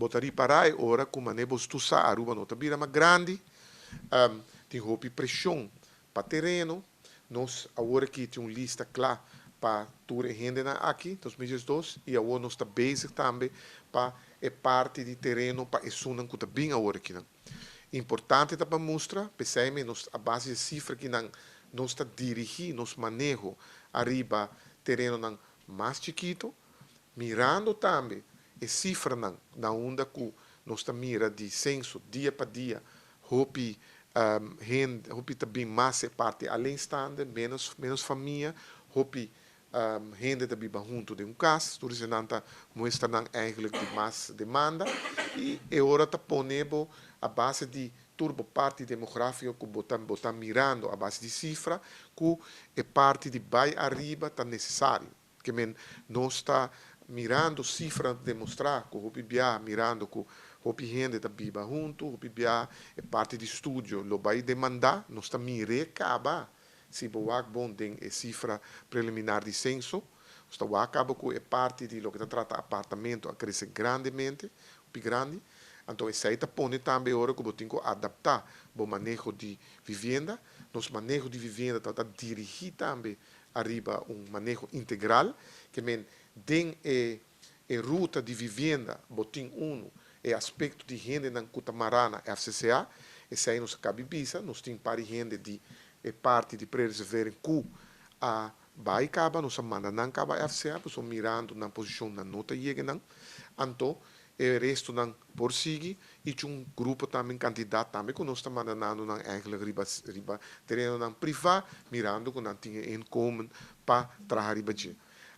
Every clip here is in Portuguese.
botari parai ora como nebos tu sa Aruba nota bira ma grande, tem roupa pressão para terreno, nós agora aqui tem uma lista clara para tour rende aqui, 2022, e agora nós está basic também para é parte de terreno para sunan que está bem agora aqui. Importante para mostrar, pensei nós a base de cifra que nós está dirigir, nós manejo arriba terreno mais chiquito, mirando também a cifra na onda que nós está mira de censo dia para dia, hopi hopi também mais é parte além stande, menos família, hopi rende também junto de caso, por isso não mostra eigenlijk de mais demanda e é hora de poner a base de turbo parte demográfica que botar mirando a base de cifra que é parte de vai arriba tá necessário que não está mirando cifra demonstrar que o PBA mirando que o rende da biba junto o PBA é parte de estúdio lo vai demandar não está mire acaba se boak bom tem a cifra preliminar de censo está acaba que é parte de lo que trata apartamento a crescer grandemente grande. Então, essa aí põe também agora que eu tenho que adaptar o manejo de vivenda. Nosso manejo de vivenda está dirigir também arriba manejo integral, que tem a ruta de vivenda, botim é aspecto de renda na Cutamarana, FCCA, essa aí nós cabe bisa, nós temos para renda de parte de preservar cu a vai acaba, nós manda não acaba FCA, pois mirando na posição na nota chega não, então o resto não por seguir e um grupo também candidato também que nós estamos mandando não eigenlijk riba terreno não privado mirando que não tinha income para trabalhar riba de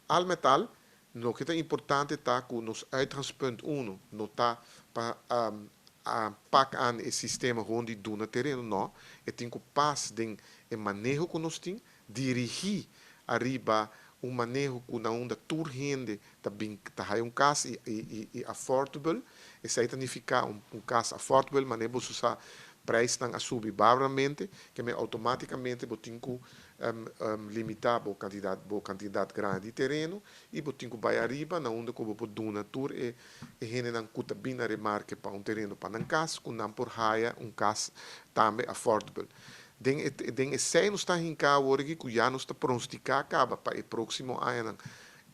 al metal no que é importante está que nos uitgangspunt 1 não está para pak aan o sistema onde do na terreno não e tem que pas den o manejo que nós tem dirigir arriba manejo que na onda tour rende também tá caso e affordable isso aí significa caso affordable mas não você usar preço não subir barbaramente que automaticamente você tem que limitar o quantidade grande de terreno e você tem que vai arriba na onda que você dona tour e rende não custa bem na remarque para terreno para caso que não por raia caso também affordable den esse não está em cá hoje que já não está pronosticar acaba para o próximo ano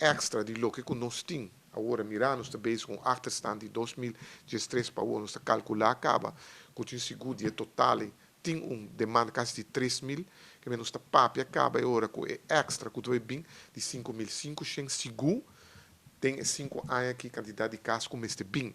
extra de lo que nós temos agora mirando está bem com achterstand de 2013 para o ano está calcular acaba que o seguro de total tem demanda quase de 3.000 que menos está papi acaba agora com extra que vai bem de 5.500 seguro tem 5 anos que quantidade de casos como este bem